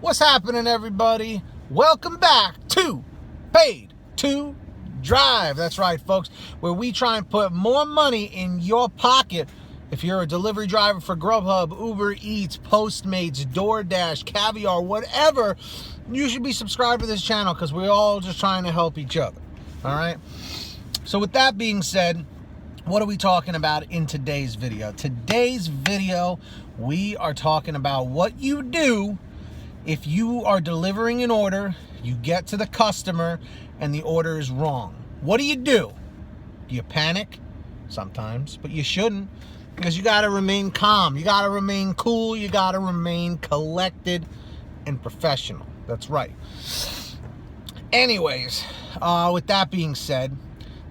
What's happening, everybody? Welcome back to Paid to Drive. That's right, folks, where we try and put more money in your pocket. If you're a delivery driver for GrubHub, UberEATS, Postmates, DoorDash, Caviar, whatever, you should be subscribed to this channel because we're all just trying to help each other. All right? So with that being said, what are we talking about in today's video? Today's video, we are talking about what you do if you are delivering an order, you get to the customer, and the order is wrong. What do? Do you panic? Sometimes, but you shouldn't, because you got to remain calm. You got to remain cool. You got to remain collected and professional. That's right. Anyways, with that being said,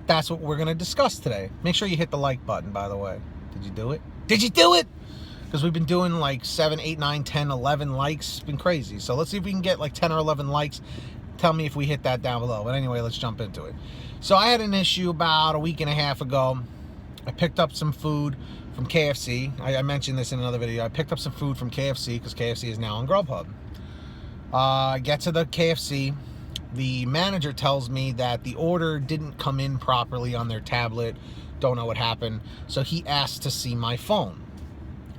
that's what we're going to discuss today. Make sure you hit the like button, by the way. Did you do it? Did you do it? Because we've been doing like 7, 8, 9, 10, 11 likes. It's been crazy. So let's see if we can get like 10 or 11 likes. Tell me if we hit that down below. But anyway, let's jump into it. So I had an issue about a week and a half ago. I picked up some food from KFC. I mentioned this in another video. I picked up some food from KFC because KFC is now on GrubHub. I get to the KFC. The manager tells me that the order didn't come in properly on their tablet. Don't know what happened. So he asked to see my phone.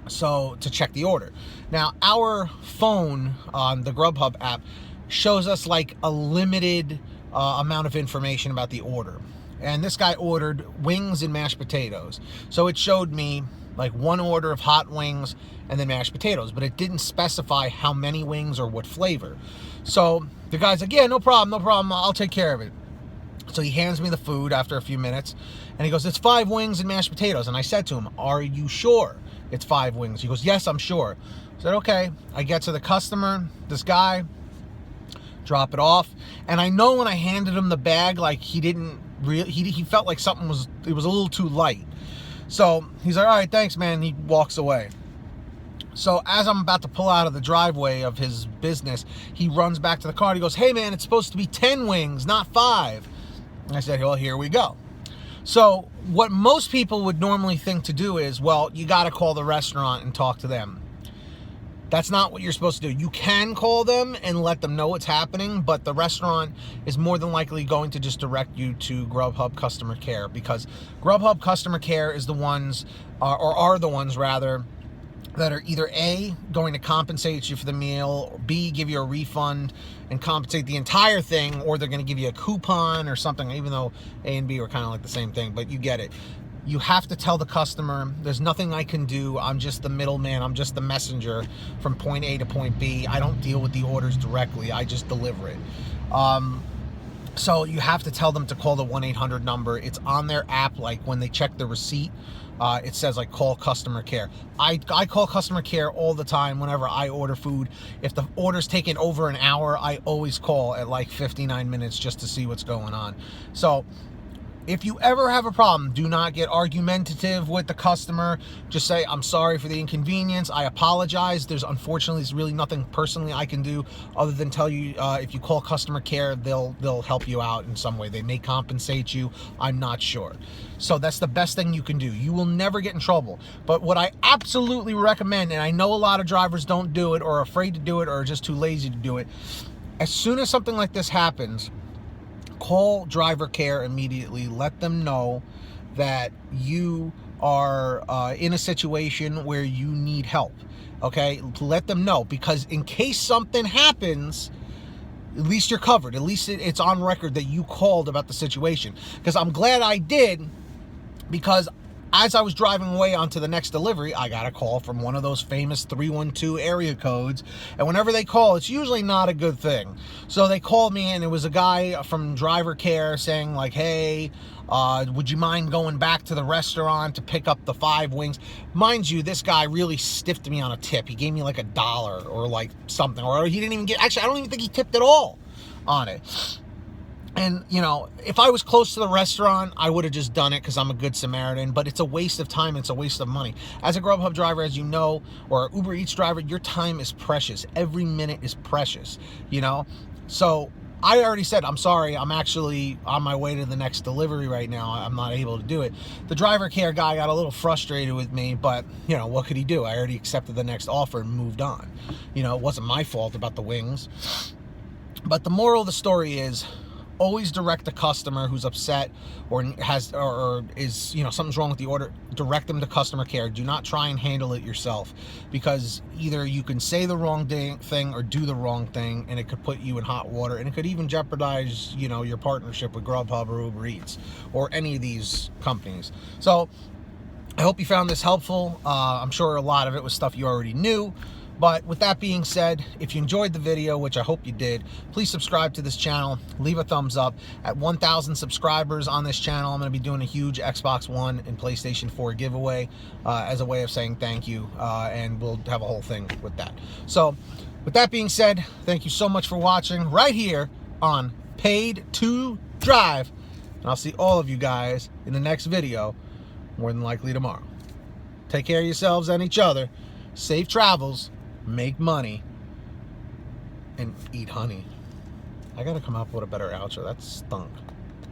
So to check the order. Now our phone on the GrubHub app shows us like a limited amount of information about the order. And this guy ordered wings and mashed potatoes. So it showed me like one order of hot wings and then mashed potatoes, but it didn't specify how many wings or what flavor. So the guy's like, yeah, no problem, I'll take care of it. So he hands me the food after a few minutes and he goes, it's 5 wings and mashed potatoes. And I said to him, are you sure it's 5 wings? He goes, yes, I'm sure. I said, okay. I get to the customer, this guy, drop it off. And I know when I handed him the bag, like he didn't really, he felt like something was, it was a little too light. So he's like, all right, thanks, man. He walks away. So as I'm about to pull out of the driveway of his business, he runs back to the car. He goes, hey man, it's supposed to be 10 wings, not 5. And I said, well, here we go. So what most people would normally think to do is, well, you got to call the restaurant and talk to them. That's not what you're supposed to do. You can call them and let them know what's happening, but the restaurant is more than likely going to just direct you to GrubHub customer care, because GrubHub customer care is the ones, or are the ones rather, that are either A, going to compensate you for the meal, or B, give you a refund and compensate the entire thing, or they're going to give you a coupon or something, even though A and B are kind of like the same thing, but you get it. You have to tell the customer, there's nothing I can do. I'm just the middleman. I'm just the messenger from point A to point B. I don't deal with the orders directly. I just deliver it. So you have to tell them to call the 1-800 number. It's on their app. Like when they check the receipt, it says like call customer care. I call customer care all the time whenever I order food. If the order's taken over an hour, I always call at like 59 minutes just to see what's going on. So if you ever have a problem, do not get argumentative with the customer. Just say, I'm sorry for the inconvenience. I apologize. Unfortunately, there's really nothing personally I can do other than tell you, if you call customer care, they'll help you out in some way. They may compensate you. I'm not sure. So that's the best thing you can do. You will never get in trouble. But what I absolutely recommend, and I know a lot of drivers don't do it or are afraid to do it or are just too lazy to do it, as soon as something like this happens, call driver care immediately. Let them know that you are in a situation where you need help. Okay? Let them know, because in case something happens, at least you're covered. At least it's on record that you called about the situation. Because I'm glad I did, because as I was driving away onto the next delivery, I got a call from one of those famous 312 area codes. And whenever they call, it's usually not a good thing. So they called me, and it was a guy from driver care saying like, hey, would you mind going back to the restaurant to pick up the 5 wings? Mind you, this guy really stiffed me on a tip. He gave me like $1 or like something. Or he didn't even get, actually, I don't even think he tipped at all on it. And, you know, if I was close to the restaurant, I would have just done it because I'm a good Samaritan. But it's a waste of time. It's a waste of money. As a GrubHub driver, as you know, or Uber Eats driver, your time is precious. Every minute is precious, you know. So I already said, I'm sorry, I'm actually on my way to the next delivery right now. I'm not able to do it. The driver care guy got a little frustrated with me, but, you know, what could he do? I already accepted the next offer and moved on. You know, it wasn't my fault about the wings. But the moral of the story is, always direct the customer who's upset or is, you know, something's wrong with the order. Direct them to customer care. Do not try and handle it yourself, because either you can say the wrong thing or do the wrong thing, and it could put you in hot water, and it could even jeopardize, you know, your partnership with GrubHub or UberEATS or any of these companies. So I hope you found this helpful. I'm sure a lot of it was stuff you already knew. But with that being said, if you enjoyed the video, which I hope you did, please subscribe to this channel, leave a thumbs up. At 1,000 subscribers on this channel, I'm going to be doing a huge Xbox One and PlayStation 4 giveaway as a way of saying thank you, and we'll have a whole thing with that. So with that being said, thank you so much for watching right here on Paid to Drive, and I'll see all of you guys in the next video, more than likely tomorrow. Take care of yourselves and each other. Safe travels. Make money, and eat honey. I gotta come up with a better outro. That stunk.